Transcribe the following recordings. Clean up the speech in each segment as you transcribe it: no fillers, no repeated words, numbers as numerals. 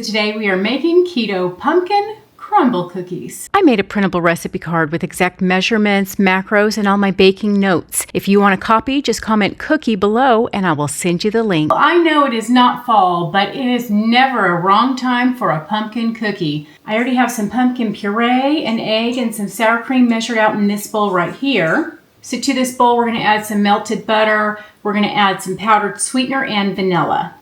Today we are making keto pumpkin crumble cookies. I made a printable recipe card with exact measurements, macros, and all my baking notes. If you want a copy, just comment cookie below and I will send you the link. I know it is not fall, but it is never a wrong time for a pumpkin cookie. I already have some pumpkin puree, an egg, and some sour cream measured out in this bowl right here. So to this bowl, we're going to add some melted butter. We're going to add some powdered sweetener and vanilla.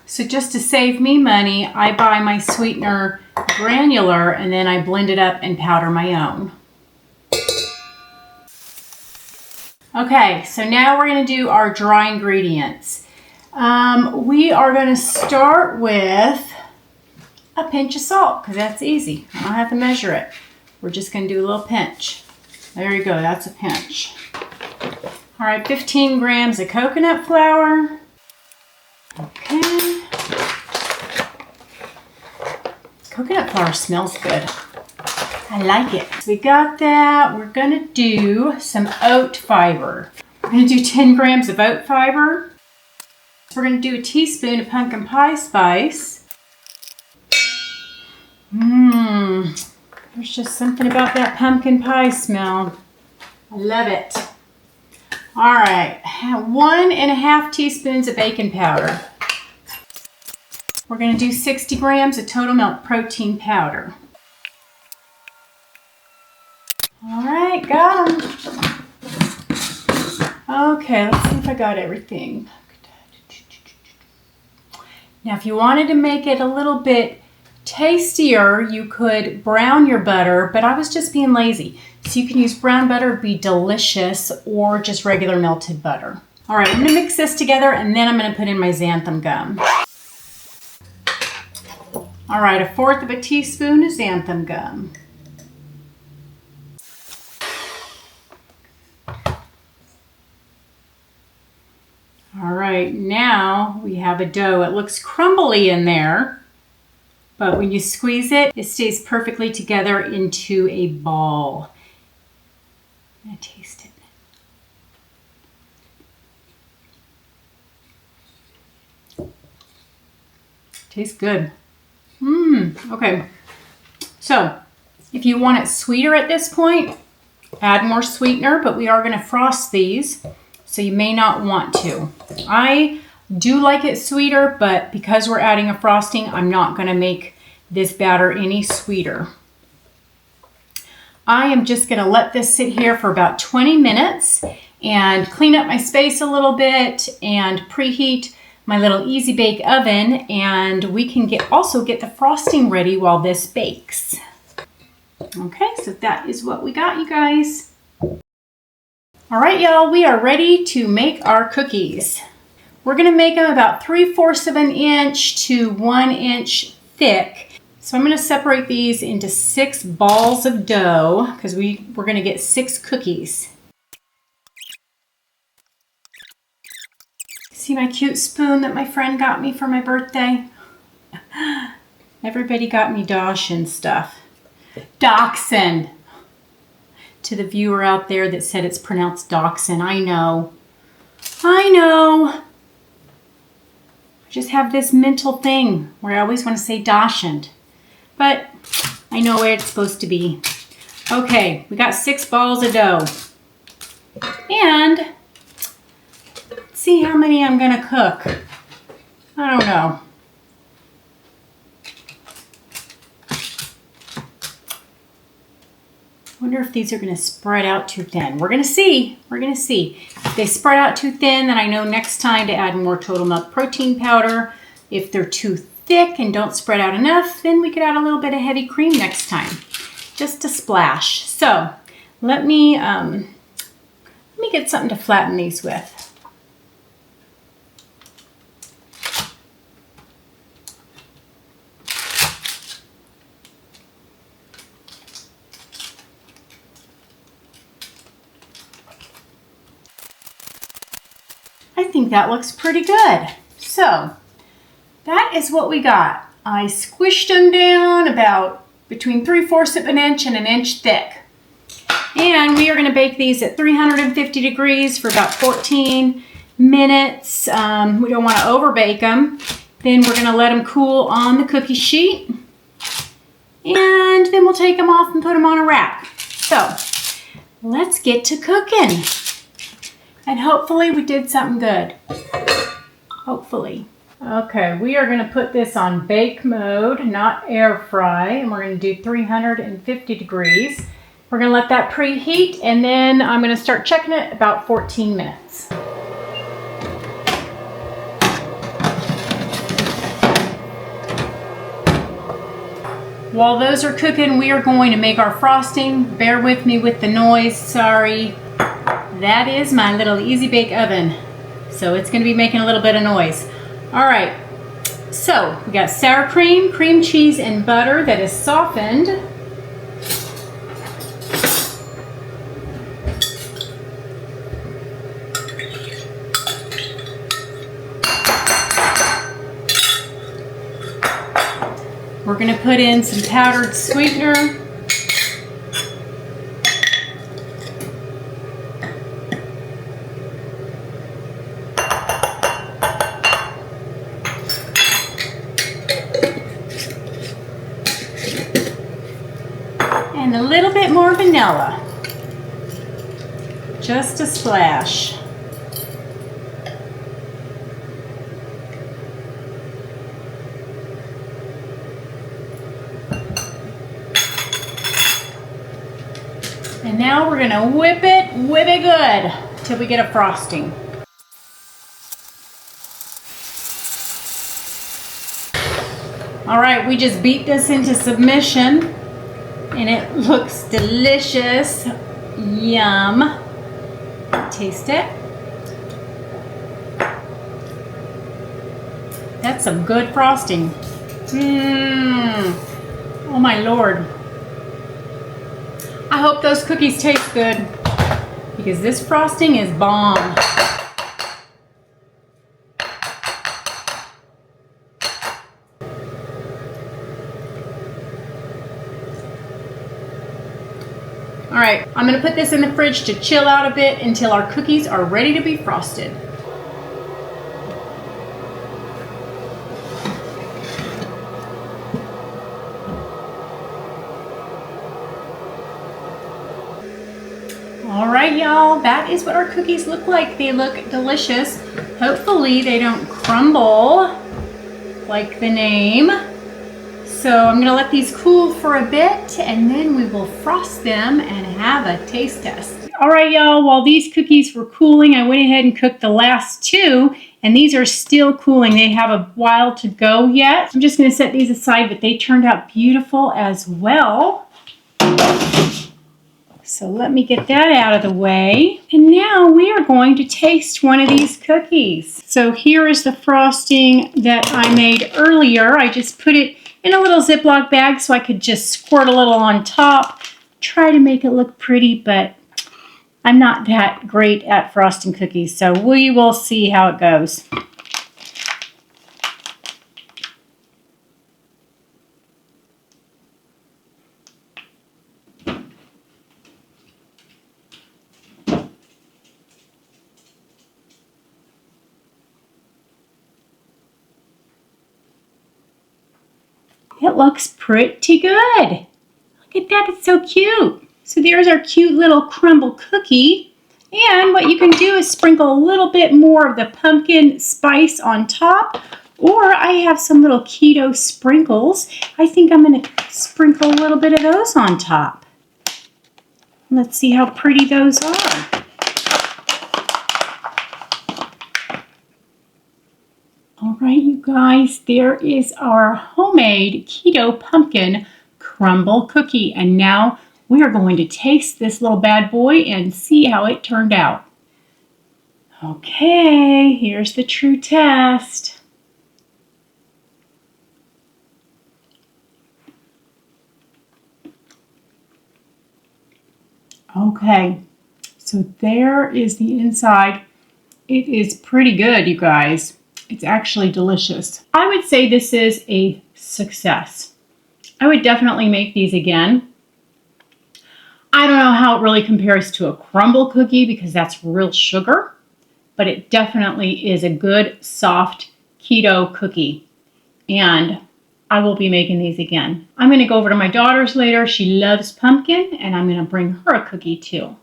So just to save me money, I buy my sweetener granular and then I blend it up and powder my own. Okay, so now we're going to do our dry ingredients. We are going to start with a pinch of salt because that's easy. I don't have to measure it. We're just going to do a little pinch. There you go, that's a pinch. All right, 15 grams of coconut flour. Okay. Coconut flour smells good. I like it. So we got that. We're going to do some oat fiber. We're going to do 10 grams of oat fiber. We're going to do a teaspoon of pumpkin pie spice. There's just something about that pumpkin pie smell. I love it. All right, 1.5 teaspoons of baking powder. We're going to do 60 grams of total milk protein powder. All right, got them. Okay, let's see if I got everything. Now, if you wanted to make it a little bit tastier, you could brown your butter, but I was just being lazy. So you can use brown butter, it'd be delicious, or just regular melted butter. All right, I'm going to mix this together and then I'm going to put in my xanthan gum. All right, 1/4 teaspoon of xanthan gum. All right, now we have a dough. It looks crumbly in there, but when you squeeze it, it stays perfectly together into a ball. I'm gonna taste it. Tastes good. Okay. So, if you want it sweeter at this point, add more sweetener, but we are going to frost these, so you may not want to. I do like it sweeter, but because we're adding a frosting, I'm not going to make this batter any sweeter. I am just going to let this sit here for about 20 minutes and clean up my space a little bit and preheat my little easy bake oven, and we can also get the frosting ready while this bakes. Okay, so that is what we got, you guys. All right, y'all, we are ready to make our cookies. We're going to make them about 3/4 of an inch to 1 inch thick. So I'm going to separate these into 6 balls of dough because we're going to get 6 cookies. See my cute spoon that my friend got me for my birthday? Everybody got me Dachshund stuff. Dachshund! To the viewer out there that said it's pronounced Dachshund, I know. I know. I just have this mental thing where I always want to say Dachshund. But I know where it's supposed to be. Okay, we got 6 balls of dough. And see how many I'm gonna cook. I don't know. I wonder if these are gonna spread out too thin. We're gonna see. We're gonna see. If they spread out too thin, then I know next time to add more total milk protein powder. If they're too thick and don't spread out enough, then we could add a little bit of heavy cream next time. Just a splash. So let me get something to flatten these with. I think that looks pretty good. So that is what we got. I squished them down about between 3/4 of an inch and an inch thick. And we are going to bake these at 350 degrees for about 14 minutes. We don't want to over bake them. Then we're going to let them cool on the cookie sheet. And then we'll take them off and put them on a rack. So let's get to cooking. And hopefully we did something good. Hopefully. Okay, we are going to put this on bake mode, not air fry. And we're going to do 350 degrees. We're going to let that preheat, and then I'm going to start checking it about 14 minutes. While those are cooking, we are going to make our frosting. Bear with me with the noise, sorry. That is my little easy bake oven. So it's going to be making a little bit of noise. All right, so we got sour cream, cream cheese, and butter that is softened. We're going to put in some powdered sweetener. And a little bit more vanilla. Just a splash. And now we're gonna whip it good till we get a frosting. All right, we just beat this into submission and it looks delicious. Yum. Taste it. That's some good frosting. Oh my Lord. I hope those cookies taste good because this frosting is bomb. All right, I'm gonna put this in the fridge to chill out a bit until our cookies are ready to be frosted. All right, y'all, that is what our cookies look like. They look delicious. Hopefully they don't crumble like the name. So I'm gonna let these cool for a bit and then we will frost them and have a taste test. All right, y'all, while these cookies were cooling, I went ahead and cooked the last two, and these are still cooling. They have a while to go yet. I'm just gonna set these aside, but they turned out beautiful as well. So let me get that out of the way. And now we are going to taste one of these cookies. So here is the frosting that I made earlier. I just put it in a little Ziploc bag so I could just squirt a little on top. Try to make it look pretty, but I'm not that great at frosting cookies. So we will see how it goes. It looks pretty good. Look at that, it's so cute. So there's our cute little crumble cookie. And what you can do is sprinkle a little bit more of the pumpkin spice on top. Or I have some little keto sprinkles. I think I'm gonna sprinkle a little bit of those on top. Let's see how pretty those are. All right, you guys, there is our homemade keto pumpkin crumble cookie. And now we are going to taste this little bad boy and see how it turned out. Okay, here's the true test. Okay, so there is the inside. It is pretty good, you guys. It's actually delicious. I would say this is a success. I would definitely make these again. I don't know how it really compares to a crumble cookie because that's real sugar, but but it definitely is a good, soft keto cookie. And I will be making these again. I'm going to go over to my daughter's later. She loves pumpkin, and I'm going to bring her a cookie too.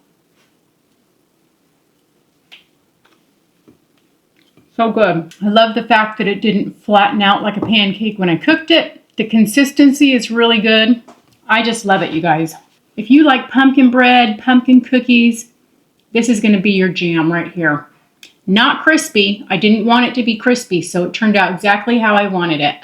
So good. I love the fact that it didn't flatten out like a pancake when I cooked it. The consistency is really good. I just love it, you guys. If you like pumpkin bread, pumpkin cookies, this is going to be your jam right here. Not crispy. I didn't want it to be crispy, so it turned out exactly how I wanted it.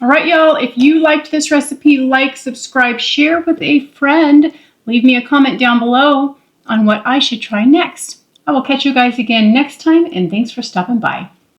All right, y'all, if you liked this recipe, like, subscribe, share with a friend. Leave me a comment down below on what I should try next. I will catch you guys again next time, and thanks for stopping by.